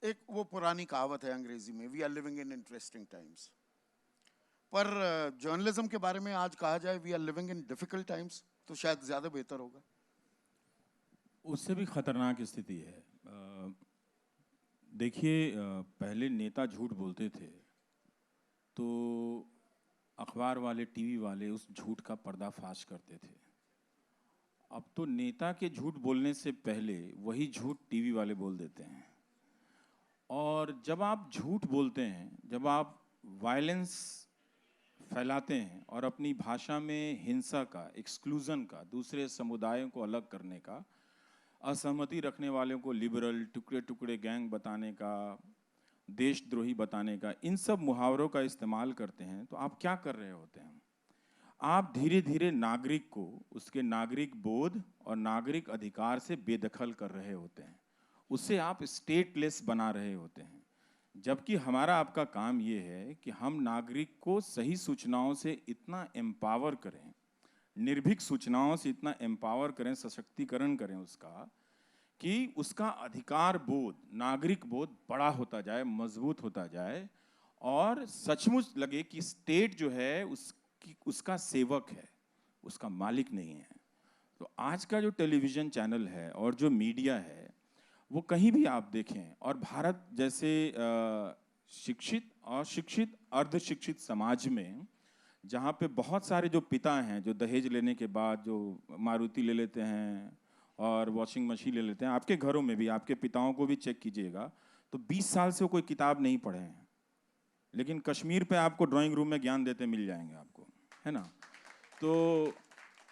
एक वो पुरानी कहावत है अंग्रेजी में, we are living in interesting times. पर जर्नलिज्म के बारे में आज कहा जाए we are living in difficult times तो शायद ज्यादा बेहतर होगा। उससे भी खतरनाक स्थिति है। देखिए, पहले नेता झूठ बोलते थे तो अखबार वाले, टीवी वाले उस झूठ का पर्दाफाश करते थे। अब तो नेता के झूठ बोलने से पहले वही झूठ टीवी वाले बोल देते हैं। और जब आप झूठ बोलते हैं, जब आप वायलेंस फैलाते हैं और अपनी भाषा में हिंसा का, एक्सक्लूजन का, दूसरे समुदायों को अलग करने का, असहमति रखने वालों को लिबरल, टुकड़े टुकड़े गैंग बताने का, देशद्रोही बताने का, इन सब मुहावरों का इस्तेमाल करते हैं, तो आप क्या कर रहे होते हैं? आप धीरे धीरे नागरिक को उसके नागरिक बोध और नागरिक अधिकार से बेदखल कर रहे होते हैं। उससे आप स्टेटलेस बना रहे होते हैं। जबकि हमारा आपका काम ये है कि हम नागरिक को सही सूचनाओं से इतना एम्पावर करें, निर्भीक सूचनाओं से इतना एम्पावर करें, सशक्तिकरण करें उसका, कि उसका अधिकार बोध, नागरिक बोध बड़ा होता जाए, मजबूत होता जाए और सचमुच लगे कि स्टेट जो है उसका सेवक है, उसका मालिक नहीं है। तो आज का जो टेलीविज़न चैनल है और जो मीडिया है, वो कहीं भी आप देखें, और भारत जैसे शिक्षित और शिक्षित अर्धशिक्षित समाज में, जहाँ पे बहुत सारे जो पिता हैं जो दहेज लेने के बाद जो मारुति ले लेते हैं और वॉशिंग मशीन ले लेते हैं, आपके घरों में भी आपके पिताओं को भी चेक कीजिएगा तो 20 साल से वो कोई किताब नहीं पढ़े हैं, लेकिन कश्मीर पे आपको ड्राइंग रूम में ज्ञान देते मिल जाएंगे आपको, है ना? तो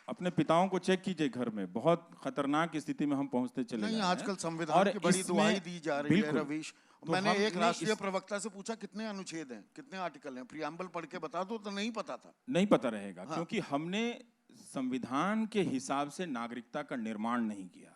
अपने पिताओं को चेक कीजिए घर में, बहुत खतरनाक स्थिति में हम पहुंचते चले जा नहीं, रहे हैं। आजकल संविधान और की बड़ी दुहाई दी जा रही है बिल्कुल, रवीश। तो मैंने एक हमने राष्ट्रीय प्रवक्ता से पूछा कितने अनुच्छेद हैं, कितने आर्टिकल हैं, प्रियम्बल पढ़ के बता दो, तो नहीं पता था। नहीं पता रहेगा, हाँ। क्योंकि हमने संविधान के हिसाब से नागरिकता का निर्माण नहीं किया।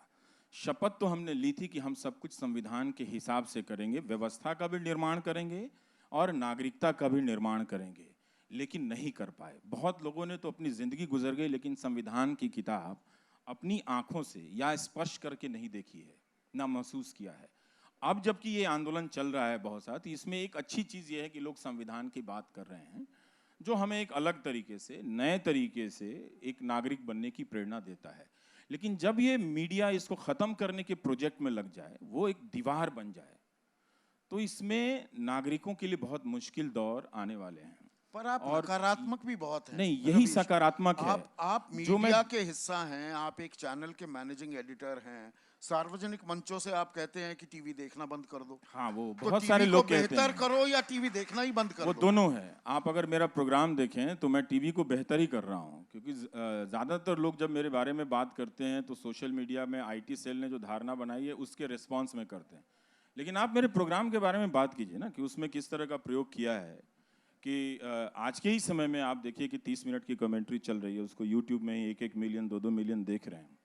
शपथ तो हमने ली थी कि हम सब कुछ संविधान के हिसाब से करेंगे, व्यवस्था का भी निर्माण करेंगे और नागरिकता का भी निर्माण करेंगे, लेकिन नहीं कर पाए। बहुत लोगों ने तो अपनी जिंदगी गुजर गई, लेकिन संविधान की किताब अपनी आंखों से या स्पर्श करके नहीं देखी है, ना महसूस किया है। अब जबकि ये आंदोलन चल रहा है बहुत साथ, इसमें एक अच्छी चीज़ ये है कि लोग संविधान की बात कर रहे हैं, जो हमें एक अलग तरीके से, नए तरीके से एक नागरिक बनने की प्रेरणा देता है। लेकिन जब ये मीडिया इसको ख़त्म करने के प्रोजेक्ट में लग जाए, वो एक दीवार बन जाए, तो इसमें नागरिकों के लिए बहुत मुश्किल दौर आने वाले हैं। पर आप और नकारात्मक भी बहुत हैं नहीं, यही रवीश। सकारात्मक है आप जो मैं। मीडिया के हिस्सा हैं, आप एक चैनल के मैनेजिंग एडिटर हैं, सार्वजनिक मंचों से आप कहते हैं कि टीवी देखना बंद कर दो। हाँ, वो तो बहुत सारे टीवी को लोग कहते बेहतर हैं, करो या टीवी देखना ही बंद कर वो दो? दोनों है। आप अगर मेरा प्रोग्राम देखें तो मैं टीवी को बेहतर ही कर रहा हूँ, क्योंकि ज़्यादातर लोग जब मेरे बारे में बात करते हैं तो सोशल मीडिया में आईटी सेल ने जो धारणा बनाई है उसके रिस्पॉन्स में करते हैं। लेकिन आप मेरे प्रोग्राम के बारे में बात कीजिए ना, कि उसमें किस तरह का प्रयोग किया है। कि आज के ही समय में आप देखिए कि 30 मिनट की कमेंट्री चल रही है, उसको यूट्यूब में ही 1-1 मिलियन, 2-2 मिलियन देख रहे हैं।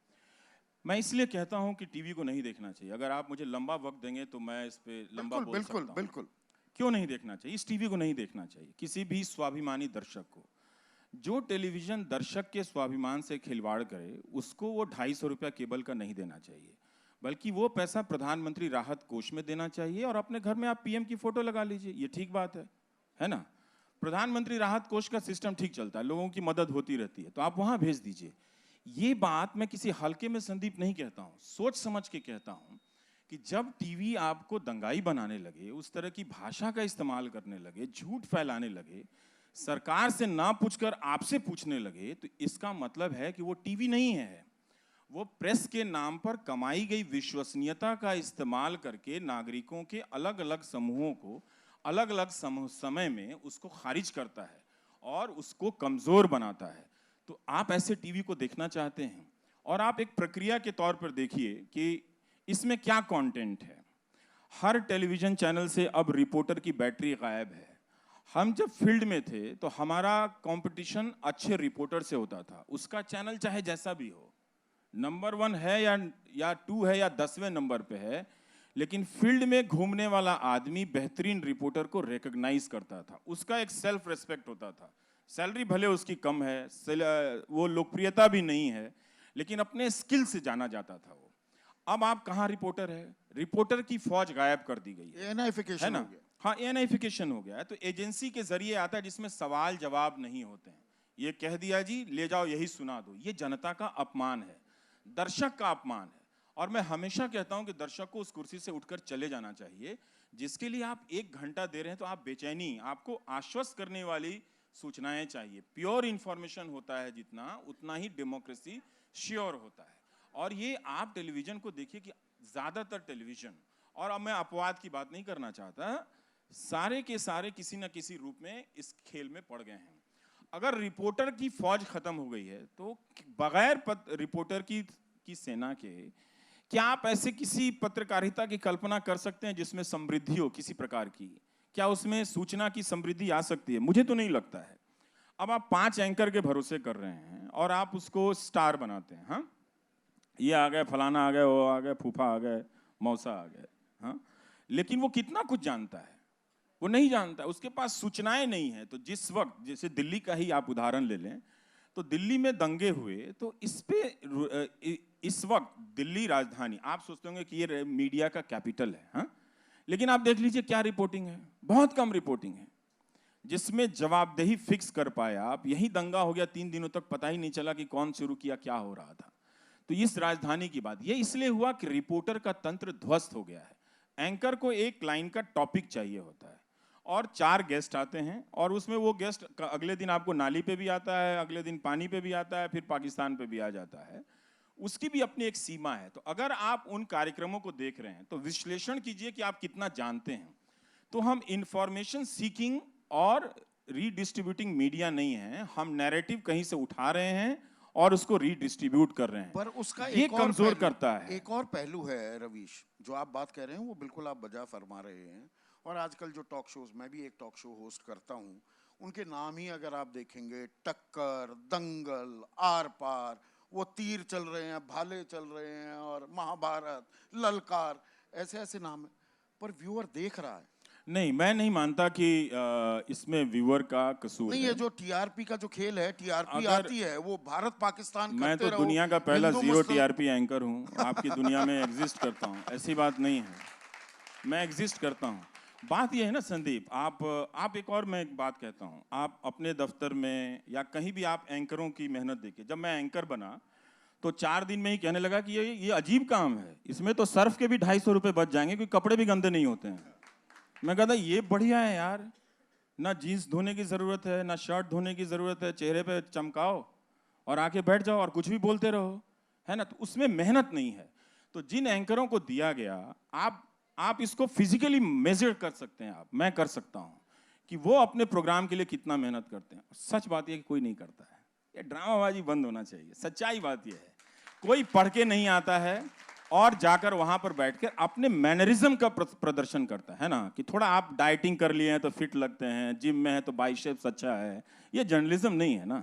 मैं इसलिए कहता हूं कि टीवी को नहीं देखना चाहिए। अगर आप मुझे लंबा वक्त देंगे तो मैं इस पे लंबा बिल्कुल बोल बिल्कुल सकता हूं। बिल्कुल। क्यों नहीं देखना चाहिए? इस टीवी को नहीं देखना चाहिए किसी भी स्वाभिमानी दर्शक को। जो टेलीविजन दर्शक के स्वाभिमान से खिलवाड़ करे, उसको वो 250 रुपया केबल का नहीं देना चाहिए, बल्कि वो पैसा प्रधानमंत्री राहत कोष में देना चाहिए, और अपने घर में आप पीएम की फोटो लगा लीजिए, ये ठीक बात है ना? प्रधानमंत्री राहत कोष का सिस्टम ठीक चलता है, लोगों की मदद होती रहती है, तो आप वहां भेज दीजिए। ये बात मैं किसी हल्के में संदीप नहीं कहता हूं, सोच समझ के कहता हूं कि जब टीवी आपको दंगाई बनाने लगे, उस तरह की भाषा का इस्तेमाल करने लगे, झूठ फैलाने लगे, सरकार से ना पूछकर आपसे पूछने लगे, तो इसका मतलब है कि वो टीवी नहीं है, वो प्रेस के नाम पर कमाई गई विश्वसनीयता का इस्तेमाल करके नागरिकों के अलग अलग समूहों को अलग अलग समय में उसको खारिज करता है और उसको कमजोर बनाता है। तो आप ऐसे टीवी को देखना चाहते हैं, और आप एक प्रक्रिया के तौर पर देखिए कि इसमें क्या कंटेंट है। हर टेलीविजन चैनल से अब रिपोर्टर की बैटरी गायब है। हम जब फील्ड में थे तो हमारा कंपटीशन अच्छे रिपोर्टर से होता था, उसका चैनल चाहे जैसा भी हो, नंबर 1 है या 2 है या 10वें नंबर पे है, लेकिन फील्ड में घूमने वाला आदमी बेहतरीन रिपोर्टर को रिकॉग्नाइज करता था, उसका एक सेल्फ रेस्पेक्ट होता था। सैलरी भले उसकी कम है, वो लोकप्रियता भी नहीं है, लेकिन अपने स्किल से जाना जाता था वो। अब आप कहाँ रिपोर्टर है? रिपोर्टर की फौज गायब कर दी गई है एनाइफिकेशन ना? हो गया। हाँ, एनाइफिकेशन हो गया है। तो एजेंसी के जरिए आता है जिसमें सवाल जवाब नहीं होते हैं। ये कह दिया जी, ले जाओ यही सुना दो। ये जनता का अपमान है, दर्शक का अपमान है। और मैं हमेशा कहता हूं कि दर्शक को उस कुर्सी से उठकर चले जाना चाहिए। जिसके लिए आप 1 घंटा दे रहे हैं तो आप बेचैनी, आपको आश्वस्त करने वाली सूचनाएं चाहिए। प्योर इंफॉर्मेशन होता है जितना, उतना ही डेमोक्रेसी श्योर होता है। और ये आप टेलीविजन को देखिए कि ज्यादातर टेलीविजन, और अब मैं अपवाद की बात नहीं करना चाहता, सारे के सारे किसी न किसी रूप में इस खेल में पड़ गए हैं। अगर रिपोर्टर की फौज खत्म हो गई है तो बगैर रिपोर्टर की सेना के क्या आप ऐसे किसी पत्रकारिता की कल्पना कर सकते हैं जिसमें समृद्धि हो किसी प्रकार की? क्या उसमें सूचना की समृद्धि आ सकती है? मुझे तो नहीं लगता है। अब आप 5 एंकर के भरोसे कर रहे हैं और आप उसको स्टार बनाते हैं। हाँ, ये आ गए, फलाना आ गए, वो आ गए, फूफा आ गए, मौसा आ गए। हाँ, लेकिन वो कितना कुछ जानता है? वो नहीं जानता, उसके पास सूचनाएं नहीं है। तो जिस वक्त, जैसे दिल्ली का ही आप उदाहरण ले लें, तो दिल्ली में दंगे हुए, तो इस वक्त दिल्ली राजधानी, आप सोचते होंगे कि ये मीडिया का कैपिटल है। हाँ, लेकिन आप देख लीजिए क्या रिपोर्टिंग है, बहुत कम रिपोर्टिंग है जिसमें जवाबदेही फिक्स कर पाए आप। यही दंगा हो गया, 3 दिनों तक पता ही नहीं चला कि कौन शुरू किया, क्या हो रहा था। तो इस राजधानी की बात ये इसलिए हुआ कि रिपोर्टर का तंत्र ध्वस्त हो गया है। एंकर को एक लाइन का टॉपिक चाहिए होता है और 4 गेस्ट आते हैं, और उसमें वो गेस्ट अगले दिन आपको नाली पे भी आता है, अगले दिन पानी पे भी आता है, फिर पाकिस्तान पे भी आ जाता है। उसकी भी अपनी एक सीमा है। तो अगर आप उन कार्यक्रमों को देख रहे हैं तो विश्लेषण कीजिए कि आप कितना जानते हैं। तो हम इंफॉर्मेशन सीकिंग और रीडिस्ट्रीब्यूटिंग मीडिया नहीं है, हम नैरेटिव कहीं से उठा रहे हैं और उसको रीडिस्ट्रीब्यूट कर रहे हैं। पर उसका ये एक और कमजोर पहलू, करता है। एक और पहलू है रवीश, जो आप बात कर रहे हैं वो बिल्कुल आप बजा फरमा रहे हैं। और आजकल जो टॉक शोज, मैं भी एक टॉक शो होस्ट करता हूं, उनके नाम ही अगर आप देखेंगे, टक्कर, दंगल, आर पार, वो तीर चल रहे हैं, भाले चल रहे हैं, और महाभारत, ललकार, ऐसे ऐसे नाम है। पर व्यूअर देख रहा है। नहीं, मैं नहीं मानता कि इसमें व्यूअर का कसूर नहीं, है। ये जो टीआरपी का जो खेल है, टीआरपी अगर आती है, वो भारत पाकिस्तान मैं तो करते रहो, दुनिया का पहला हिंदू 0 मुस्लिम। टीआरपी एंकर हूं, आपकी दुनिया में एग्जिस्ट करता हूं, ऐसी बात नहीं है, मैं एग्जिस्ट करता हूं। बात यह है ना संदीप, आप एक और मैं एक बात कहता हूं, आप अपने दफ्तर में या कहीं भी आप एंकरों की मेहनत देखिए। जब मैं एंकर बना तो 4 दिन में ही कहने लगा कि ये अजीब काम है, इसमें तो सर्फ के भी 250 रुपए बच जाएंगे क्योंकि कपड़े भी गंदे नहीं होते हैं। मैं कहता ये बढ़िया है यार, ना जीन्स धोने की जरूरत है, ना शर्ट धोने की जरूरत है, चेहरे पे चमकाओ और आके बैठ जाओ और कुछ भी बोलते रहो, है ना? तो उसमें मेहनत नहीं है। तो जिन एंकरों को दिया गया, आप इसको फिजिकली मेजर कर सकते हैं, मैं कर सकता हूं कि वो अपने प्रोग्राम के लिए कितना मेहनत करते हैं। सच बात यह कि कोई नहीं करता है। ये ड्रामाबाजी बंद होना चाहिए। सच्चाई बात यह है, कोई पढ़ के नहीं आता है और जाकर वहां पर बैठकर अपने मैनरिज्म का प्रदर्शन करता है ना, कि थोड़ा आप डाइटिंग कर लिए हैं तो फिट लगते हैं, जिम में है तो बाइसेप्स अच्छा है। ये जर्नलिज्म नहीं है ना।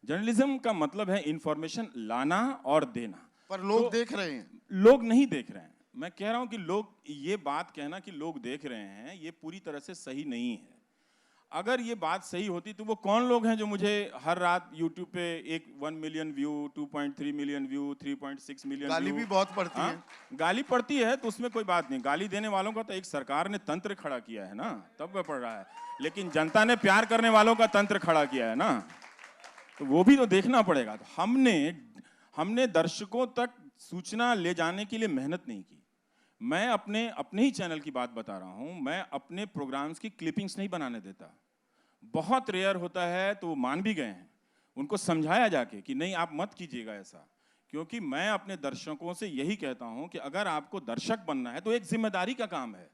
जर्नलिज्म का मतलब है इंफॉर्मेशन लाना और देना। पर लोग तो देख रहे हैं। लोग नहीं देख रहे हैं। मैं कह रहा हूं कि लोग, ये बात कहना कि लोग देख रहे हैं, ये पूरी तरह से सही नहीं है। अगर ये बात सही होती तो वो कौन लोग हैं जो मुझे हर रात YouTube पे 1 million view, 2.3 million view, 3.6 million view. गाली भी बहुत पड़ती है। गाली पड़ती है तो उसमें कोई बात नहीं। गाली देने वालों का तो एक सरकार ने तंत्र खड़ा किया है ना, तब वह पड़ रहा है। लेकिन जनता ने प्यार करने वालों का तंत्र खड़ा किया है ना, तो वो भी तो देखना पड़ेगा। तो हमने दर्शकों तक सूचना ले जाने के लिए मेहनत नहीं की। मैं अपने ही चैनल की बात बता रहा हूं, मैं अपने प्रोग्राम्स की क्लिपिंग्स नहीं बनाने देता। बहुत रेयर होता है तो वो मान भी गए हैं, उनको समझाया जाके कि नहीं आप मत कीजिएगा ऐसा। क्योंकि मैं अपने दर्शकों से यही कहता हूं कि अगर आपको दर्शक बनना है तो एक जिम्मेदारी का काम है।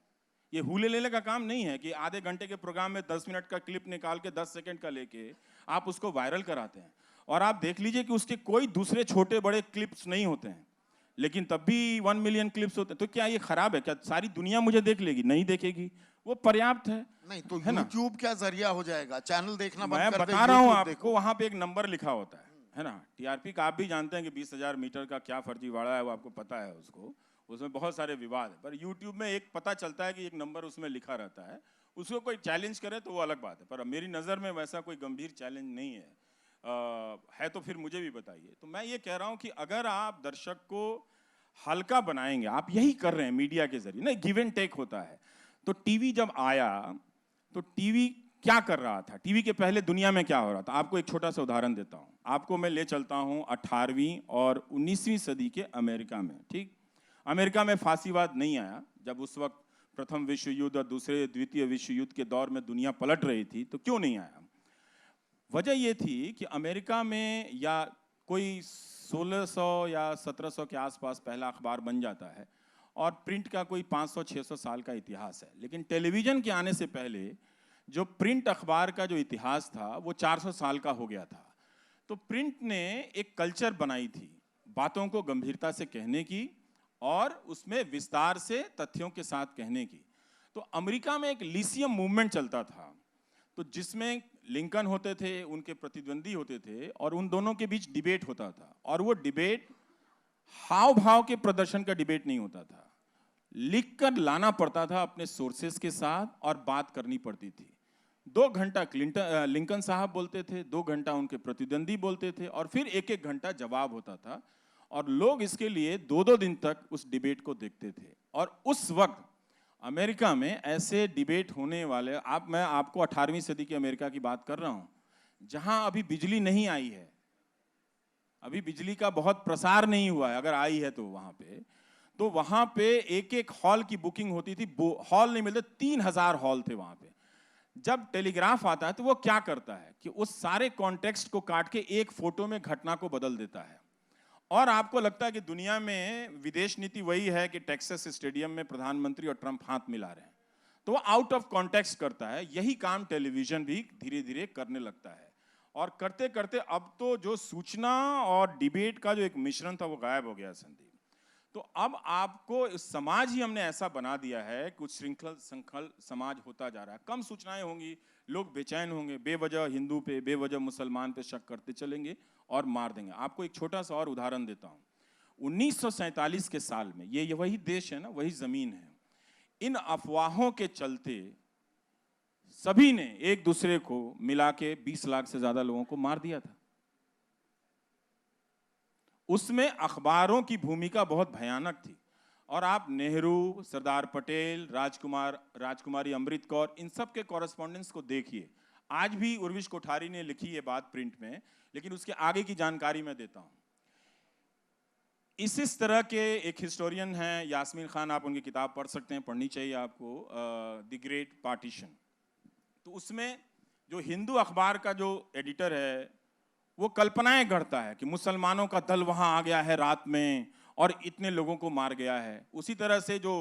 ये हुले लेले का काम नहीं है कि आधे घंटे के प्रोग्राम में 10 मिनट का क्लिप निकाल के 10 सेकंड का लेके आप उसको वायरल कराते हैं। और आप देख लीजिए कि उसके कोई दूसरे छोटे बड़े क्लिप्स नहीं होते हैं, लेकिन तब भी 1 मिलियन क्लिप्स होते हैं। तो क्या ये खराब है? क्या सारी दुनिया मुझे देख लेगी? नहीं देखेगी, वो पर्याप्त है। नहीं तो है ना? YouTube क्या जरिया हो जाएगा? चैनल देखना मैं बंद कर दे, बता रहा हूं YouTube आपको, देखो। वहां पे एक नंबर लिखा होता है ना। टीआरपी का आप भी जानते हैं कि 20,000 मीटर का क्या फर्जीवाड़ा है, वो आपको पता है। उसमें बहुत सारे विवाद है। पर यूट्यूब में एक पता चलता है कि एक नंबर उसमें लिखा रहता है, उसको कोई चैलेंज करे तो वो अलग बात है। पर मेरी नज़र में वैसा कोई गंभीर चैलेंज नहीं है। है तो फिर मुझे भी बताइए। तो मैं ये कह रहा हूं कि अगर आप दर्शक को हल्का बनाएंगे। आप यही कर रहे हैं मीडिया के जरिए, नहीं गिव एंड टेक होता है। तो टीवी जब आया तो टीवी क्या कर रहा था, टीवी के पहले दुनिया में क्या हो रहा था, आपको एक छोटा सा उदाहरण देता हूं। आपको मैं ले चलता हूं 18वीं और 19वीं सदी के अमेरिका में। ठीक, अमेरिका में फांसीवाद नहीं आया। जब उस वक्त प्रथम विश्व युद्ध और दूसरे द्वितीय विश्व युद्ध के दौर में दुनिया पलट रही थी, तो क्यों नहीं आया? वजह यह थी कि अमेरिका में या कोई 1600 या 1700 के आसपास पहला अखबार बन जाता है और प्रिंट का कोई 500-600 साल का इतिहास है। लेकिन टेलीविजन के आने से पहले जो प्रिंट अखबार का जो इतिहास था वो 400 साल का हो गया था। तो प्रिंट ने एक कल्चर बनाई थी बातों को गंभीरता से कहने की और उसमें विस्तार से तथ्यों के साथ कहने की। तो अमेरिका में एक लिसियम मूवमेंट चलता था, तो जिसमें लिंकन होते थे, उनके प्रतिद्वंदी होते थे और उन दोनों के बीच डिबेट होता था। और वो डिबेट हाव भाव के प्रदर्शन का डिबेट नहीं होता था, लिख कर लाना पड़ता था अपने सोर्सेस के साथ और बात करनी पड़ती थी। 2 घंटा लिंकन साहब बोलते थे, 2 घंटा उनके प्रतिद्वंदी बोलते थे और फिर 1-1 घंटा जवाब होता था। और लोग इसके लिए 2-2 दिन तक उस डिबेट को देखते थे। और उस वक्त अमेरिका में ऐसे डिबेट होने वाले, मैं आपको 18वीं सदी की अमेरिका की बात कर रहा हूं, जहां अभी बिजली नहीं आई है, अभी बिजली का बहुत प्रसार नहीं हुआ है, अगर आई है तो वहां पे एक हॉल की बुकिंग होती थी, हॉल नहीं मिलते, 3000 हॉल थे वहां पे। जब टेलीग्राफ आता है तो वो क्या करता है कि उस सारे कॉन्टेक्स्ट को काट के एक फोटो में घटना को बदल देता है। और आपको लगता है कि दुनिया में विदेश नीति वही है कि टेक्सास स्टेडियम में प्रधानमंत्री और ट्रंप हाथ मिला रहे हैं, तो वो आउट ऑफ कॉन्टेक्स्ट करता है। यही काम टेलीविजन भी धीरे धीरे करने लगता है। और करते करते अब तो जो सूचना और डिबेट का जो एक मिश्रण था वो गायब हो गया संदीप। तो अब आपको समाज ही हमने ऐसा बना दिया है, कुछ श्रृंखल संखल समाज होता जा रहा है। कम सूचनाएं होंगी, लोग बेचैन होंगे, बेवजह हिंदू पे, बेवजह मुसलमान पे शक करते चलेंगे और मार देंगे। आपको एक छोटा सा और उदाहरण देता हूं। 1947 के साल में, ये वही देश है ना, वही जमीन है, इन अफवाहों के चलते सभी ने एक दूसरे को मिला के 20 लाख से ज्यादा लोगों को मार दिया था। उसमें अखबारों की भूमिका बहुत भयानक थी। और आप नेहरू, सरदार पटेल, राजकुमारी अमृत कौर, इन सब के कॉरेस्पॉन्डेंस को देखिए। आज भी उर्विश कोठारी ने लिखी ये बात प्रिंट में, लेकिन उसके आगे की जानकारी मैं देता हूं। इस तरह के एक हिस्टोरियन हैं यास्मीन खान, आप उनकी किताब पढ़ सकते हैं, पढ़नी चाहिए आपको, द ग्रेट पार्टीशन। तो उसमें जो हिंदू अखबार का जो एडिटर है वो कल्पनाएं गढ़ता है कि मुसलमानों का दल वहां आ गया है रात में और इतने लोगों को मार गया है। उसी तरह से जो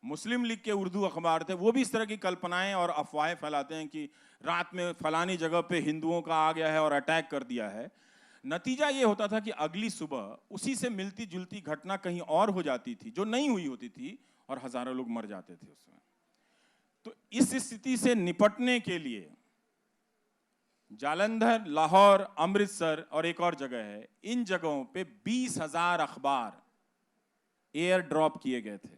मुस्लिम लीग के उर्दू अखबार थे वो भी इस तरह की कल्पनाएं और अफवाहें फैलाते हैं कि रात में फलानी जगह पे हिंदुओं का आ गया है और अटैक कर दिया है। नतीजा ये होता था कि अगली सुबह उसी से मिलती जुलती घटना कहीं और हो जाती थी जो नहीं हुई होती थी और हजारों लोग मर जाते थे उसमें। तो इस स्थिति से निपटने के लिए जालंधर, लाहौर, अमृतसर और एक और जगह है, इन जगहों पे 20,000 अखबार एयर ड्रॉप किए गए थे।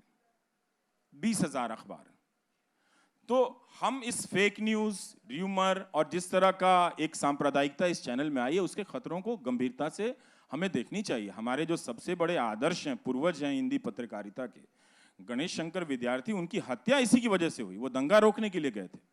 20,000 अखबार। तो हम इस फेक न्यूज, र्यूमर और जिस तरह का एक सांप्रदायिकता इस चैनल में आई है, उसके खतरों को गंभीरता से हमें देखनी चाहिए। हमारे जो सबसे बड़े आदर्श हैं, पूर्वज हैं हिंदी पत्रकारिता के, गणेश शंकर विद्यार्थी, उनकी हत्या इसी की वजह से हुई। वो दंगा रोकने के लिए गए थे।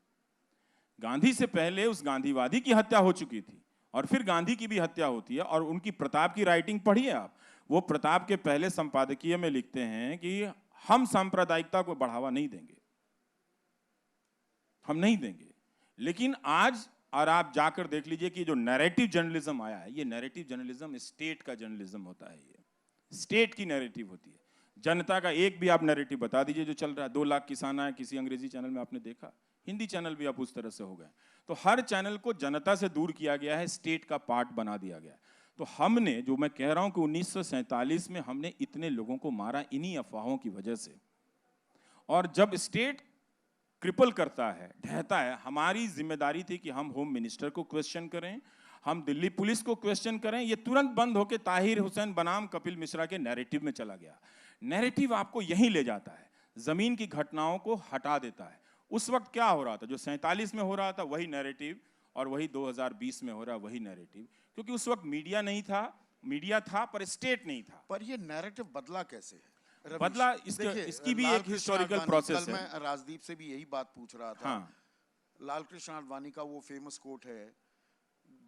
गांधी से पहले उस गांधीवादी की हत्या हो चुकी थी और फिर गांधी की भी हत्या होती है। और उनकी प्रताप की राइटिंग पढ़िए आप। वो प्रताप के पहले संपादकीय में लिखते हैं कि हम सांप्रदायिकता को बढ़ावा नहीं देंगे, हम नहीं देंगे। लेकिन आज, और आप जाकर देख लीजिए कि जो नैरेटिव जर्नलिज्म आया है, ये नैरेटिव जर्नलिज्म स्टेट का जर्नलिज्म होता है। ये स्टेट की नैरेटिव होती है। जनता का एक भी आप नैरेटिव बता दीजिए जो चल रहा है। 2 लाख किसान आए, किसी अंग्रेजी चैनल में आपने देखा? हिंदी चैनल भी अब उस तरह से हो गए। तो हर चैनल को जनता से दूर किया गया है, स्टेट का पार्ट बना दिया गया। तो हमने, जो मैं कह रहा हूं कि 1947 में हमने इतने लोगों को मारा इन्हीं अफवाहों की वजह से। और जब स्टेट क्रिपल करता है, ढहता है, हमारी जिम्मेदारी थी कि हम होम मिनिस्टर को क्वेश्चन करें, हम दिल्ली पुलिस को क्वेश्चन करें। ये तुरंत बंद होकर ताहिर हुसैन बनाम कपिल मिश्रा के नैरेटिव में चला गया। नैरेटिव आपको यहीं ले जाता है, जमीन की घटनाओं को हटा देता है। उस वक्त क्या हो रहा था? जो 47 में हो रहा था वही नैरेटिव, और वही 2020 में हो रहा वही नैरेटिव। क्योंकि उस वक्त मीडिया नहीं था, मीडिया था पर स्टेट नहीं था। पर ये नैरेटिव बदला कैसे है? रवीश, बदला इसकी देखिए, भी लाल एक कृष्ण हिस्टोरिकल आडवाणी, प्रोसेस कल है। मैं राजदीप से भी यही बात पूछ रहा था। हाँ, लाल कृष्ण आडवाणी का वो फेमस कोट है,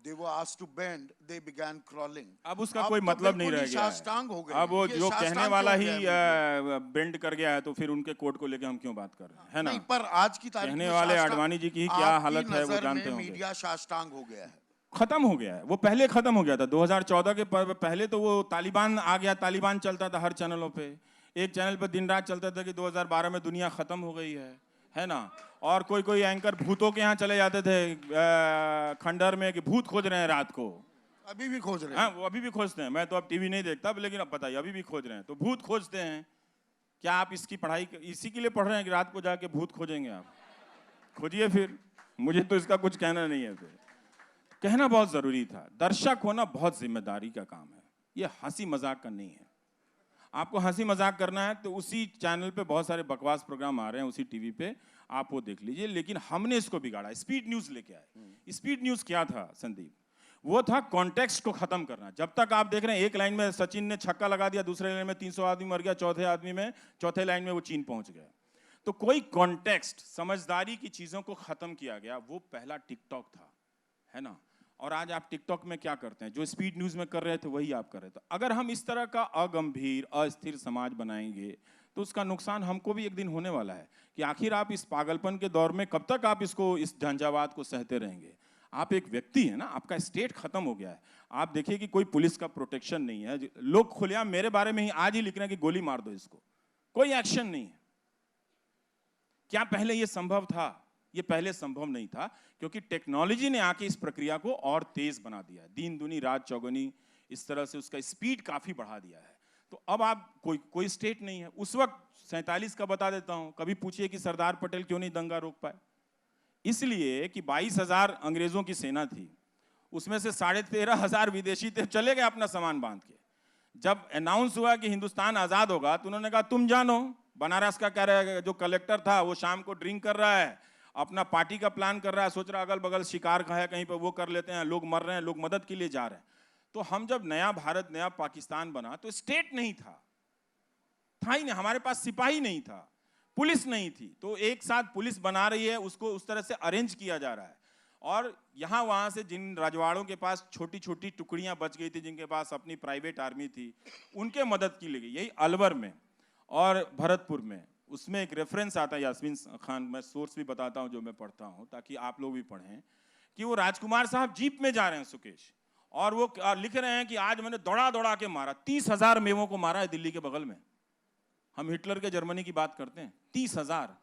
they were asked to bend, they began crawling। अब उसका अब कोई तो मतलब नहीं बिल्कुल रह ही गया है। साष्टांग हो गए अब वो हैं। ये जो कहने साष्टांग वाला क्यों हो ही गया है मीडिया? बेंड कर गया है, तो फिर उनके कोड को लेके हम क्यों बात कर रहे हैं, है ना? नहीं, पर आज की तारीख कहने में वाले साष्टांग, आडवाणी जी की ही क्या आपकी हालत है वो नजर जानते में होंगे। मीडिया साष्टांग हो गया है? खत्म हो गया है, वो पहले खत्म हो गया था। 2014 के पहले तो वो तालिबान आ गया, तालिबान चलता था हर चैनलों पे। एक चैनल पे दिन रात चलता था कि 2012 में दुनिया खत्म हो गई है ना? और कोई कोई एंकर भूतों के यहाँ चले जाते थे खंडहर में कि भूत खोज रहे हैं रात को। अभी भी खोज रहे हाँ, हैं। वो अभी भी खोजते हैं। मैं तो अब टीवी नहीं देखता, लेकिन अब बताइए, अभी भी खोज रहे हैं। तो भूत खोजते हैं, क्या आप इसकी पढ़ाई इसी के लिए पढ़ रहे हैं कि रात को जाके भूत खोजेंगे आप? खोजिए फिर, मुझे तो इसका कुछ कहना नहीं है। फिर कहना बहुत जरूरी था। दर्शक होना बहुत जिम्मेदारी का काम है, ये हंसी मजाक का नहीं है। आपको हंसी मजाक करना है तो उसी चैनल पे बहुत सारे बकवास प्रोग्राम आ रहे हैं, उसी टीवी पे, आप वो देख लीजिए। लेकिन हमने इसको बिगाड़ा, स्पीड न्यूज लेके आए। स्पीड न्यूज क्या था संदीप? वो था कॉन्टेक्स्ट को खत्म करना। जब तक आप देख रहे हैं एक लाइन में सचिन ने छक्का लगा दिया, दूसरे लाइन में 300 आदमी मर गया, चौथे लाइन में वो चीन पहुंच गया। तो कोई कॉन्टेक्स्ट, समझदारी की चीजों को खत्म किया गया। वो पहला टिकटॉक था, है ना? और आज आप टिकटॉक में क्या करते हैं? जो स्पीड न्यूज में कर रहे थे वही आप कर रहे थे। अगर हम इस तरह का अगंभीर, अस्थिर समाज बनाएंगे तो उसका नुकसान हमको भी एक दिन होने वाला है। कि आखिर आप इस पागलपन के दौर में कब तक आप इसको, इस झंझावात को सहते रहेंगे? आप एक व्यक्ति है ना, आपका स्टेट खत्म हो गया है। आप देखिए कि कोई पुलिस का प्रोटेक्शन नहीं है। लोग खुलेआम मेरे बारे में ही आज ही लिख रहे हैं कि गोली मार दो इसको, कोई एक्शन नहीं है। क्या पहले यह संभव था? ये पहले संभव नहीं था, क्योंकि टेक्नोलॉजी ने आके इस प्रक्रिया को और तेज बना दिया है। दिन दुनी रात चौगुनी, इस तरह से उसका स्पीड काफी बढ़ा दिया है। तो अब आप कोई स्टेट नहीं है। उस वक्त 47 का बता देता हूं, कभी पूछिए कि सरदार पटेल क्यों नहीं दंगा रोक पाए? इसलिए कि 22,000 अंग्रेजों की सेना थी, उसमें से 13,500 विदेशी थे, चले गए अपना सामान बांध के। जब अनाउंस हुआ कि हिंदुस्तान आजाद होगा तो उन्होंने कहा तुम जानो। बनारस का कह रहा है, जो कलेक्टर था वो शाम को ड्रिंक कर रहा है, अपना पार्टी का प्लान कर रहा है, सोच रहा अगल बगल शिकार है कहीं पे, वो कर लेते हैं, लोग मर रहे हैं, लोग मदद के लिए जा रहे हैं। तो हम जब नया भारत, नया पाकिस्तान बना तो स्टेट नहीं था ही नहीं, हमारे पास सिपाही नहीं था, पुलिस नहीं थी। तो एक साथ पुलिस बना रही है, उसको उस तरह से अरेंज किया जा रहा है। और यहां वहां से जिन रजवाड़ों के पास छोटी छोटी टुकड़ियां बच गई थी, जिनके पास अपनी प्राइवेट आर्मी थी, उनके मदद की ली गई। यही अलवर में और भरतपुर में, उसमें एक रेफरेंस आता है यास्मीन खान, मैं सोर्स भी बताता हूं जो मैं पढ़ता हूं ताकि आप लोग भी पढ़ें, कि वो राजकुमार साहब जीप में जा रहे हैं सुकेश, और वो लिख रहे हैं कि आज मैंने दौड़ा दौड़ा के मारा, 30,000 मेवों को मारा है दिल्ली के बगल में। हम हिटलर के जर्मनी की बात करते हैं, 30,000।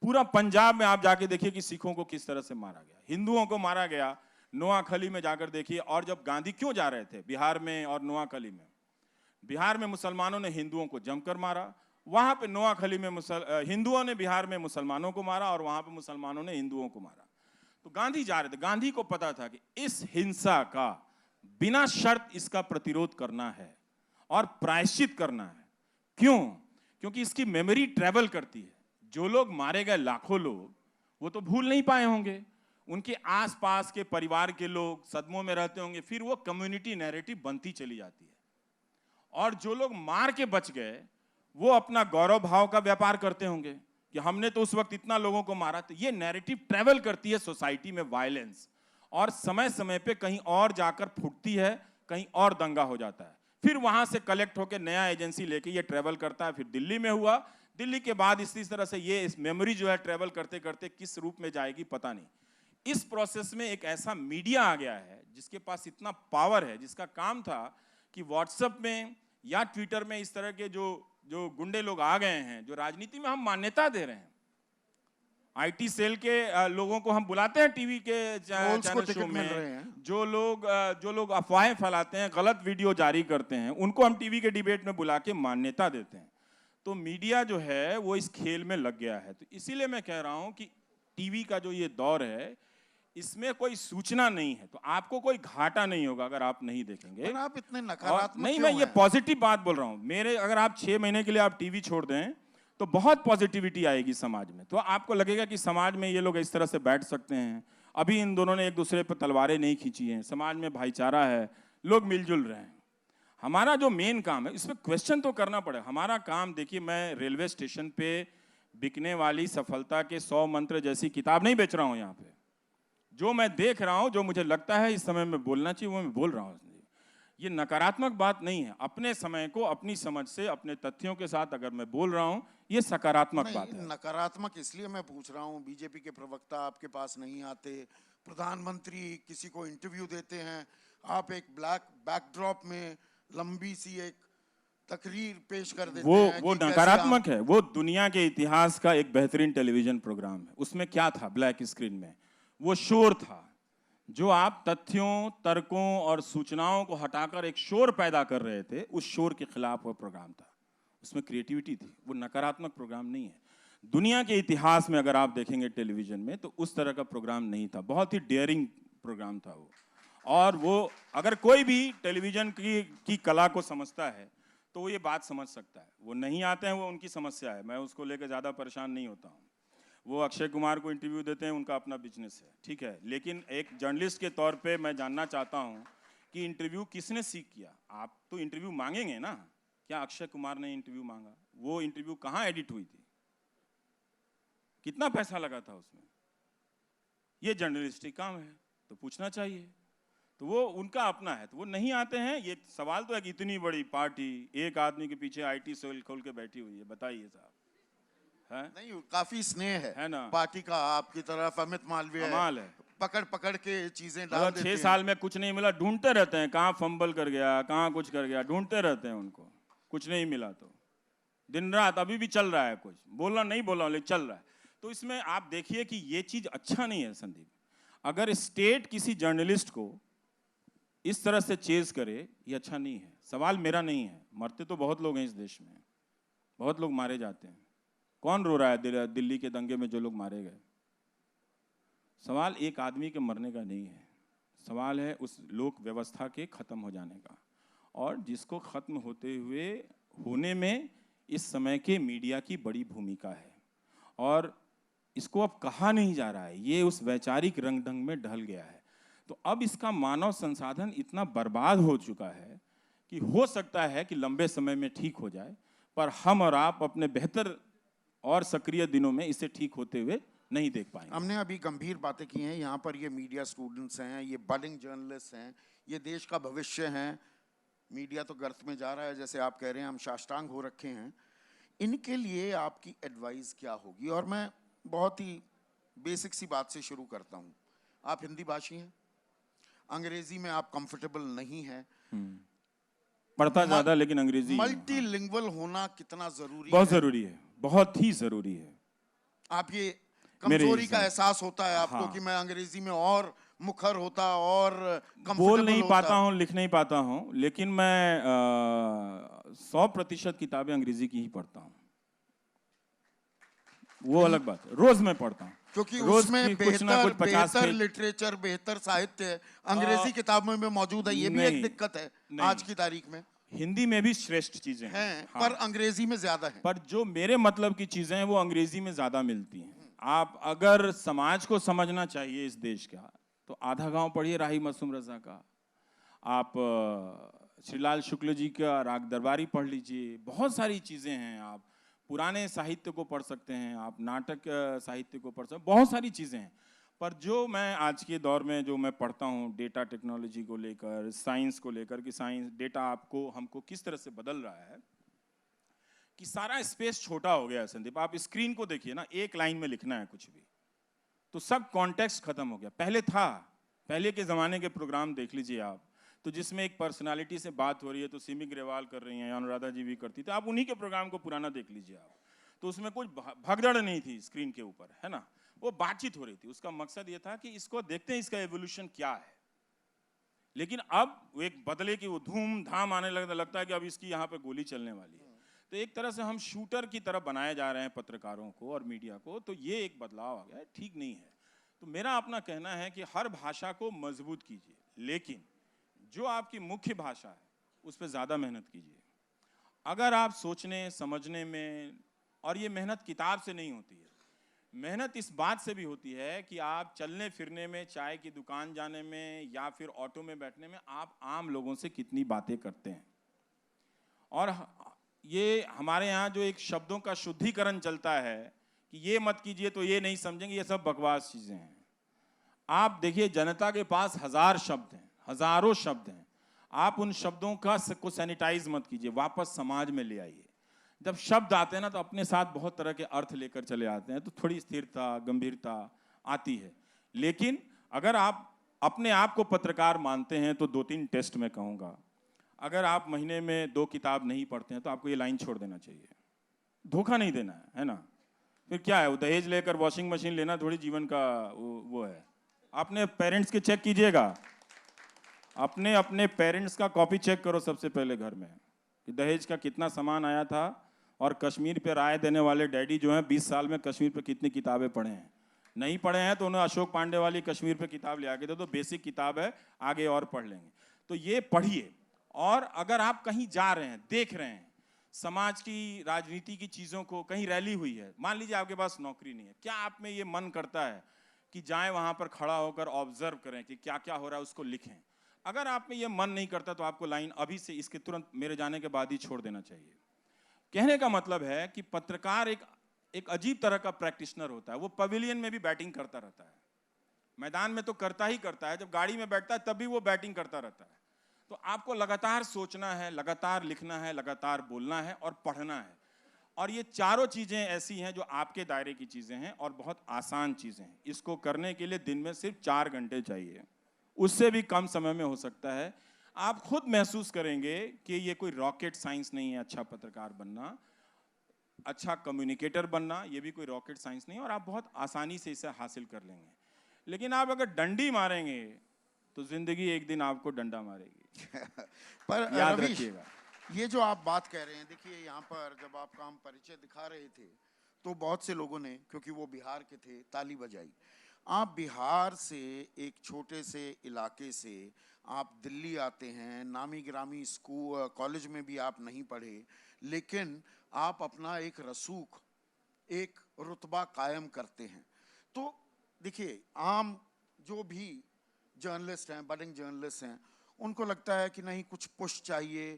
पूरा पंजाब में आप जाके देखिए कि सिखों को किस तरह से मारा गया, हिंदुओं को मारा गया। नोआखली में जाकर देखिए। और जब गांधी क्यों जा रहे थे बिहार में और नोआखली में, बिहार में मुसलमानों ने हिंदुओं को जमकर मारा, वहां पे नोआखली में हिंदुओं ने बिहार में मुसलमानों को मारा, और वहां पे मुसलमानों ने हिंदुओं को मारा। तो गांधी जा रहे थे, गांधी को पता था कि इस हिंसा का बिना शर्त इसका प्रतिरोध करना है और प्रायश्चित करना है। क्यों? क्योंकि इसकी मेमोरी ट्रेवल करती है। जो लोग मारे गए, लाखों लोग, वो तो भूल नहीं पाए होंगे, उनके आसपास के परिवार के लोग सदमों में रहते होंगे, फिर वो कम्युनिटी नैरेटिव बनती चली जाती है। और जो लोग मार के बच गए, वो अपना गौरव भाव का व्यापार करते होंगे कि हमने तो उस वक्त इतना लोगों को मारा। तो ये नैरेटिव ट्रेवल करती है सोसाइटी में, वायलेंस, और समय समय पे कहीं और जाकर फूटती है, कहीं और दंगा हो जाता है, फिर वहां से कलेक्ट होकर नया एजेंसी लेके ये ट्रेवल करता है। फिर दिल्ली में हुआ, दिल्ली के बाद इसी तरह से ये इस मेमोरी जो है ट्रेवल करते करते किस रूप में जाएगी पता नहीं। इस प्रोसेस में एक ऐसा मीडिया आ गया है जिसके पास इतना पावर है, जिसका काम था कि व्हाट्सएप में या ट्विटर में इस तरह के जो गुंडे लोग आ गए हैं, जो राजनीति में हम मान्यता दे रहे हैं। आईटी सेल के लोगों को हम बुलाते हैं टीवी के चैनल शो में, जो लोग अफवाहें फैलाते हैं, गलत वीडियो जारी करते हैं, उनको हम टीवी के डिबेट में बुला के मान्यता देते हैं। तो मीडिया जो है वो इस खेल में लग गया है। तो इसीलिए मैं कह रहा हूं कि टीवी का जो ये दौर है, इसमें कोई सूचना नहीं है, तो आपको कोई घाटा नहीं होगा अगर आप नहीं देखेंगे। आप इतने नकारात्मक नहीं, मैं ये पॉजिटिव बात बोल रहा हूं। मेरे अगर आप 6 महीने के लिए आप टीवी छोड़ दें तो बहुत पॉजिटिविटी आएगी समाज में। तो आपको लगेगा कि समाज में ये लोग इस तरह से बैठ सकते हैं। अभी इन दोनों ने एक दूसरे पर तलवारें नहीं खींची हैं, समाज में भाईचारा है, लोग मिलजुल रहे हैं। हमारा जो मेन काम है, इसमें क्वेश्चन तो करना पड़ेगा। हमारा काम, देखिए, मैं रेलवे स्टेशन पे बिकने वाली सफलता के 100 मंत्र जैसी किताब नहीं बेच रहा हूँ यहाँ पे। जो मैं देख रहा हूँ, जो मुझे लगता है इस समय में बोलना चाहिए, वो मैं बोल रहा हूँ। ये नकारात्मक बात नहीं है। अपने समय को अपनी समझ से, अपने तथ्यों के साथ अगर मैं बोल रहा हूँ, ये सकारात्मक बात है। नकारात्मक इसलिए मैं पूछ रहा हूँ, बीजेपी के प्रवक्ता आपके पास नहीं आते, प्रधानमंत्री किसी को इंटरव्यू देते हैं, आप एक ब्लैक बैकड्रॉप में लंबी सी एक तकरीर पेश कर देते हैं। वो नकारात्मक है। वो दुनिया के इतिहास का एक बेहतरीन टेलीविजन प्रोग्राम है। उसमें क्या था? ब्लैक स्क्रीन में वो शोर था। जो आप तथ्यों, तर्कों और सूचनाओं को हटाकर एक शोर पैदा कर रहे थे, उस शोर के खिलाफ वो प्रोग्राम था। उसमें क्रिएटिविटी थी। वो नकारात्मक प्रोग्राम नहीं है। दुनिया के इतिहास में अगर आप देखेंगे टेलीविजन में, तो उस तरह का प्रोग्राम नहीं था। बहुत ही डेयरिंग प्रोग्राम था वो। और वो, अगर कोई भी टेलीविजन की कला को समझता है तो वो ये बात समझ सकता है। वो नहीं आते हैं, वो उनकी समस्या है। मैं उसको लेकर ज़्यादा परेशान नहीं होता हूँ। वो अक्षय कुमार को इंटरव्यू देते हैं, उनका अपना बिजनेस है, ठीक है। लेकिन एक जर्नलिस्ट के तौर पे मैं जानना चाहता हूँ कि इंटरव्यू किसने सीख किया? आप तो इंटरव्यू मांगेंगे ना। क्या अक्षय कुमार ने इंटरव्यू मांगा? वो इंटरव्यू कहाँ एडिट हुई थी? कितना पैसा लगा था उसमें? ये जर्नलिस्टिक काम है, तो पूछना चाहिए। तो वो उनका अपना है, तो वो नहीं आते हैं। ये सवाल तो है कि इतनी बड़ी पार्टी एक आदमी के पीछे आईटी सेल खोल के बैठी हुई है, बताइए साहब। है नहीं, काफी स्नेह है ना पार्टी का आपकी तरफ। अमित मालवीय कमाल है। पकड़ पकड़ के चीजें डाल देते 6 हैं। साल में कुछ नहीं मिला, ढूंढते रहते हैं, कहाँ फंबल कर गया, कहाँ कुछ कर गया, ढूंढते रहते हैं उनको। कुछ नहीं मिला तो दिन रात अभी भी चल रहा है। कुछ बोलना नहीं बोला, लेकिन चल रहा है। तो इसमें आप देखिए कि ये चीज अच्छा नहीं है संदीप। अगर स्टेट किसी जर्नलिस्ट को इस तरह से चेज करे, ये अच्छा नहीं है। सवाल मेरा नहीं है। मरते तो बहुत लोग हैं इस देश में, बहुत लोग मारे जाते हैं। कौन रो रहा है दिल्ली के दंगे में जो लोग मारे गए? सवाल एक आदमी के मरने का नहीं है। सवाल है उस लोक व्यवस्था के खत्म हो जाने का, और जिसको खत्म होने में इस समय के मीडिया की बड़ी भूमिका है। और इसको अब कहा नहीं जा रहा है, ये उस वैचारिक रंग ढंग में ढल गया है। तो अब इसका मानव संसाधन इतना बर्बाद हो चुका है कि हो सकता है कि लंबे समय में ठीक हो जाए, पर हम और आप अपने बेहतर और सक्रिय दिनों में इसे ठीक होते हुए नहीं देख पाएंगे। हमने अभी गंभीर बातें की हैं। यहाँ पर ये मीडिया स्टूडेंट्स हैं, ये बडिंग जर्नलिस्ट हैं, ये देश का भविष्य हैं। मीडिया तो गर्त में जा रहा है, जैसे आप कह रहे हैं, हम साष्टांग हो रखे हैं। इनके लिए आपकी एडवाइस क्या होगी? और मैं बहुत ही बेसिक सी बात से शुरू करता हूँ। आप हिंदी भाषी हैं, अंग्रेजी में आप कंफर्टेबल नहीं हैं। पढ़ता ज्यादा, लेकिन अंग्रेजी मल्टीलिंगुअल होना कितना जरूरी है? बहुत जरूरी है, बहुत ही जरूरी है। आप ये कमजोरी का एहसास होता है आपको? हाँ। कि मैं अंग्रेजी में और मुखर होता और बोल नहीं पाता हूँ, लिख नहीं पाता हूँ, लेकिन मैं 100% किताबें अंग्रेजी की ही पढ़ता हूँ। वो अलग बात है, रोज मैं पढ़ता हूँ, क्योंकि रोज उसमें बेहतर लिटरेचर, बेहतर साहित्य अंग्रेजी किताबों में मौजूद है। ये भी एक दिक्कत है आज की तारीख में। हिंदी में भी श्रेष्ठ चीजें हैं, हाँ। पर अंग्रेजी में ज्यादा है। पर जो मेरे मतलब की चीजें हैं वो अंग्रेजी में ज्यादा मिलती हैं। आप अगर समाज को समझना चाहिए इस देश का, तो आधा गांव पढ़िए राही मासूम रजा का। आप श्रीलाल शुक्ल जी का राग दरबारी पढ़ लीजिए। बहुत सारी चीजें हैं। आप पुराने साहित्य को पढ़ सकते हैं, आप नाटक साहित्य को पढ़ सकते हैं, बहुत सारी चीजें हैं। पर जो मैं आज के दौर में जो मैं पढ़ता हूँ, डेटा टेक्नोलॉजी को लेकर, साइंस को लेकर, कि साइंस डेटा आपको हमको किस तरह से बदल रहा है, कि सारा स्पेस छोटा हो गया है संदीप। आप स्क्रीन को देखिए ना, एक लाइन में लिखना है कुछ भी तो सब कॉन्टेक्स्ट खत्म हो गया। पहले था, पहले के जमाने के प्रोग्राम देख लीजिए आप, तो जिसमें एक पर्सनालिटी से बात हो रही है, तो सिमी ग्रेवाल कर रही हैं, अनुराधा जी भी करती थी। आप उन्हीं के प्रोग्राम को पुराना देख लीजिए आप, तो उसमें कुछ भगदड़ नहीं थी स्क्रीन के ऊपर, है ना। वो बातचीत हो रही थी। उसका मकसद ये था कि इसको देखते हैं, इसका एवोल्यूशन क्या है। लेकिन अब एक बदले की वो धूम धाम आने लगता है कि अब इसकी यहाँ पे गोली चलने वाली है। तो एक तरह से हम शूटर की तरफ बनाए जा रहे हैं पत्रकारों को और मीडिया को। तो ये एक बदलाव आ गया है, ठीक नहीं है। तो मेरा अपना कहना है कि हर भाषा को मजबूत कीजिए, लेकिन जो आपकी मुख्य भाषा है उस पर ज़्यादा मेहनत कीजिए। अगर आप सोचने समझने में, और ये मेहनत किताब से नहीं होती है, मेहनत इस बात से भी होती है कि आप चलने फिरने में, चाय की दुकान जाने में, या फिर ऑटो में बैठने में, आप आम लोगों से कितनी बातें करते हैं। और ये हमारे यहाँ जो एक शब्दों का शुद्धिकरण चलता है कि ये मत कीजिए तो ये नहीं समझेंगे, ये सब बकवास चीजें हैं। आप देखिए जनता के पास हजार शब्द हैं, हजारों शब्द हैं। आप उन शब्दों को सैनिटाइज मत कीजिए, वापस समाज में ले आइए। जब शब्द आते हैं ना तो अपने साथ बहुत तरह के अर्थ लेकर चले आते हैं, तो थोड़ी स्थिरता गंभीरता आती है। लेकिन अगर आप अपने आप को पत्रकार मानते हैं तो 2-3 टेस्ट में कहूँगा। अगर आप महीने में 2 किताब नहीं पढ़ते हैं तो आपको ये लाइन छोड़ देना चाहिए, धोखा नहीं देना है ना। फिर क्या है, वो दहेज लेकर वॉशिंग मशीन लेना थोड़ी जीवन का वो है। अपने पेरेंट्स के चेक कीजिएगा, अपने अपने पेरेंट्स का कॉपी चेक करो सबसे पहले घर में कि दहेज का कितना सामान आया था, और कश्मीर पे राय देने वाले डैडी जो हैं 20 साल में कश्मीर पे कितनी किताबें पढ़े हैं। नहीं पढ़े हैं तो उन्हें अशोक पांडे वाली कश्मीर पे किताब ले आके दो, तो बेसिक किताब है, आगे और पढ़ लेंगे। तो ये पढ़िए। और अगर आप कहीं जा रहे हैं, देख रहे हैं समाज की राजनीति की चीज़ों को, कहीं रैली हुई है, मान लीजिए आपके पास नौकरी नहीं है, क्या आप में ये मन करता है कि जाएं वहाँ पर खड़ा होकर ऑब्जर्व करें कि क्या क्या हो रहा है, उसको लिखें? अगर आप में ये मन नहीं करता तो आपको लाइन अभी से इसके तुरंत मेरे जाने के बाद ही छोड़ देना चाहिए। कहने का मतलब है कि पत्रकार एक अजीब तरह का प्रैक्टिशनर होता है। वो पवेलियन में भी बैटिंग करता रहता है, मैदान में तो करता ही करता है, जब गाड़ी में बैठता है तब भी वो बैटिंग करता रहता है। तो आपको लगातार सोचना है, लगातार लिखना है, लगातार बोलना है और पढ़ना है। और ये चारों चीजें ऐसी हैं जो आपके दायरे की चीजें हैं और बहुत आसान चीजें हैं। इसको करने के लिए दिन में सिर्फ 4 घंटे चाहिए, उससे भी कम समय में हो सकता है। आप खुद महसूस करेंगे कि ये कोई रॉकेट साइंस नहीं है अच्छा पत्रकार बनना, अच्छा कम्युनिकेटर बनना, ये भी कोई रॉकेट साइंस नहीं है, और आप बहुत आसानी से इसे हासिल कर लेंगे। लेकिन आप अगर डंडी मारेंगे तो जिंदगी एक दिन आपको डंडा मारेगी। पर याद रवीश, रखिएगा। ये जो आप बात कह रहे हैं, देखिए यहाँ पर जब आपका हम परिचय दिखा रहे थे तो बहुत से लोगों ने, क्योंकि वो बिहार के थे, ताली बजाई। आप बिहार से एक छोटे से इलाके से आप दिल्ली आते हैं, नामी गिरामी स्कूल कॉलेज में भी आप नहीं पढ़े, लेकिन आप अपना एक रसूख, एक रुतबा कायम करते हैं। तो देखिए, आम जो भी जर्नलिस्ट हैं, बडिंग जर्नलिस्ट हैं, उनको लगता है कि नहीं, कुछ पुश चाहिए,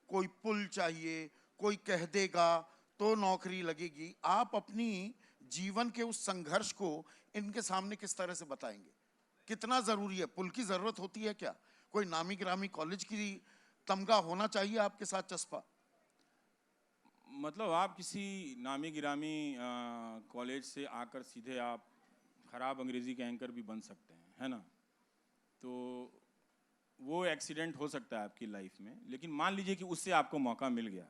कोई पुल चाहिए, कोई कह देगा तो नौकरी लगेगी। आप अपनी जीवन के उस संघर्ष को इनके सामने किस तरह से बताएंगे? कितना जरूरी है? पुल की जरूरत होती है क्या? कोई नामी गिरामी कॉलेज की तमगा होना चाहिए आपके साथ चस्पा? मतलब आप किसी नामी गिरामी कॉलेज से आकर सीधे आप खराब अंग्रेजी के एंकर भी बन सकते हैं, है ना। तो वो एक्सीडेंट हो सकता है आपकी लाइफ में, लेकिन मान लीजिए कि उससे आपको मौका मिल गया,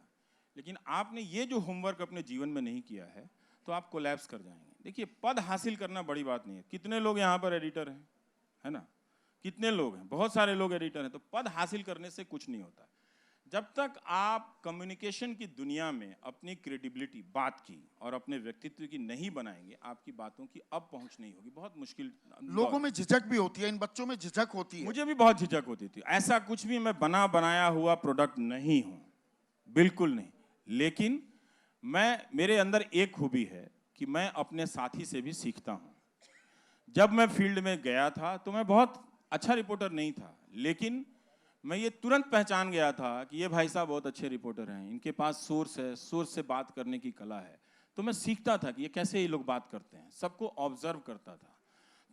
लेकिन आपने ये जो होमवर्क अपने जीवन में नहीं किया है तो आप कोलैप्स कर जाएंगे। देखिए, पद हासिल करना बड़ी बात नहीं है। कितने लोग यहाँ पर एडिटर हैं, है ना, कितने लोग हैं, बहुत सारे लोग एडिटर हैं। तो पद हासिल करने से कुछ नहीं होता। जब तक आप कम्युनिकेशन की दुनिया में अपनी क्रेडिबिलिटी, बात की और अपने व्यक्तित्व की नहीं बनाएंगे, आपकी बातों की अब पहुंच नहीं होगी। बहुत मुश्किल। लोगों में झिझक भी होती है, इन बच्चों में झिझक होती है। मुझे भी बहुत झिझक होती थी। ऐसा कुछ भी मैं बना बनाया हुआ प्रोडक्ट नहीं हूं, बिल्कुल नहीं। लेकिन मेरे अंदर एक खूबी है कि मैं अपने साथी से भी सीखता हूं। जब मैं फील्ड में गया था तो मैं बहुत अच्छा रिपोर्टर नहीं था, लेकिन मैं ये तुरंत पहचान गया था कि ये भाई साहब बहुत अच्छे रिपोर्टर हैं, इनके पास सोर्स है, सोर्स से बात करने की कला है। तो मैं सीखता था कि ये कैसे ये लोग बात करते हैं, सबको ऑब्जर्व करता था।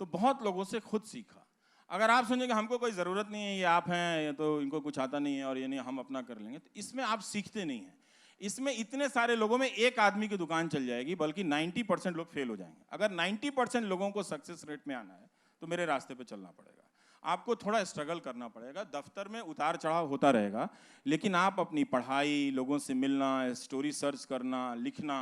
तो बहुत लोगों से खुद सीखा। अगर आप सोचेंगे हमको कोई ज़रूरत नहीं है, ये आप हैं, ये तो इनको कुछ आता नहीं है और ये नहीं, हम अपना कर लेंगे, तो इसमें आप सीखते नहीं हैं। इसमें इतने सारे लोगों में एक आदमी की दुकान चल जाएगी, बल्कि 90% लोग फेल हो जाएंगे। अगर 90% लोगों को सक्सेस रेट में आना है तो मेरे रास्ते पे चलना पड़ेगा। आपको थोड़ा स्ट्रगल करना पड़ेगा, दफ्तर में उतार चढ़ाव होता रहेगा, लेकिन आप अपनी पढ़ाई, लोगों से मिलना, स्टोरी सर्च करना, लिखना,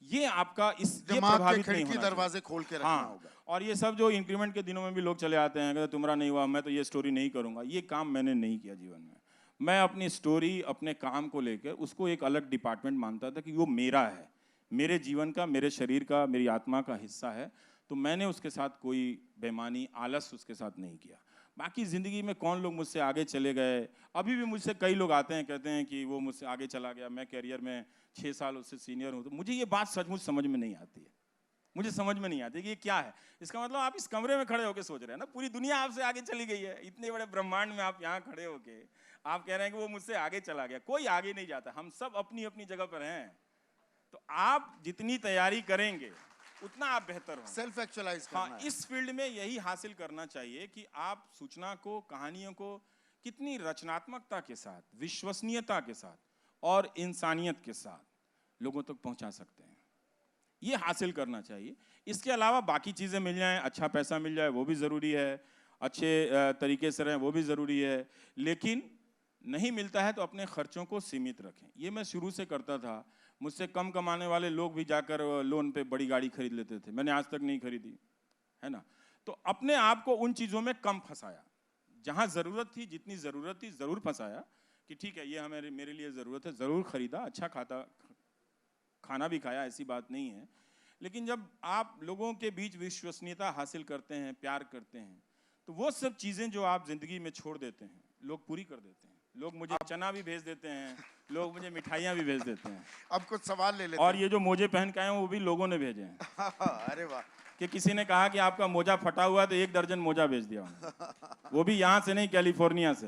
ये आपका ये प्रभावित नहीं होना, दरवाजे खोल के रखना होगा। और ये सब जो इंक्रीमेंट के दिनों में भी लोग चले आते हैं, कहते तुम्हारा नहीं हुआ, मैं तो ये स्टोरी नहीं करूंगा, ये काम मैंने नहीं किया जीवन में। मैं अपनी स्टोरी, अपने काम को लेकर उसको एक अलग डिपार्टमेंट मानता था कि वो मेरा है, मेरे जीवन का, मेरे शरीर का, मेरी आत्मा का हिस्सा है। तो मैंने उसके साथ कोई बेईमानी, आलस उसके साथ नहीं किया। बाकी ज़िंदगी में कौन लोग मुझसे आगे चले गए, अभी भी मुझसे कई लोग आते हैं, कहते हैं कि वो मुझसे आगे चला गया, मैं कैरियर में 6 साल उससे सीनियर हूँ, तो मुझे ये बात सचमुच समझ में नहीं आती है। मुझे समझ में नहीं आती कि ये क्या है। इसका मतलब आप इस कमरे में खड़े होकर सोच रहे हैं ना, पूरी दुनिया आपसे आगे चली गई है। इतने बड़े ब्रह्मांड में आप यहाँ खड़े होके आप कह रहे हैं कि वो मुझसे आगे चला गया। कोई आगे नहीं जाता, हम सब अपनी अपनी जगह पर हैं। तो आप जितनी तैयारी करेंगे उतना आप बेहतर हो। सेल्फ एक्चुअलाइज करना हाँ, है। इस फील्ड में यही हासिल करना चाहिए कि आप सूचना को, कहानियों को कितनी रचनात्मकता के साथ, विश्वसनीयता के साथ और इंसानियत के साथ लोगों तक पहुंचा सकते हैं, ये हासिल करना चाहिए। इसके अलावा बाकी चीज़ें मिल जाएं, अच्छा पैसा मिल जाए वो भी ज़रूरी है, अच्छे तरीके से रहें वो भी ज़रूरी है, लेकिन नहीं मिलता है तो अपने खर्चों को सीमित रखें। ये मैं शुरू से करता था। मुझसे कम कमाने वाले लोग भी जाकर लोन पे बड़ी गाड़ी खरीद लेते थे, मैंने आज तक नहीं खरीदी, है ना। तो अपने आप को उन चीज़ों में कम फंसाया, जहाँ ज़रूरत थी, जितनी ज़रूरत थी ज़रूर फंसाया कि ठीक है ये हमें मेरे लिए ज़रूरत है, ज़रूर खरीदा, अच्छा खाना भी खाया, ऐसी बात नहीं है। लेकिन जब आप लोगों के बीच विश्वसनीयता हासिल करते हैं, प्यार करते हैं, तो वो सब चीज़ें जो आप ज़िंदगी में छोड़ देते हैं लोग पूरी कर देते हैं। लोग मुझे चना भी भेज देते हैं, लोग मुझे मिठाइयाँ भी भेज देते हैं। अब कुछ सवाल ले लेते और ये जो मोजे पहन के आए हैं वो भी लोगों ने भेजे हैं। अरे वाह। कि किसी ने कहा कि आपका मोजा फटा हुआ है तो 1 दर्जन मोजा भेज दिया उन्होंने। वो भी यहाँ से नहीं, कैलिफोर्निया से।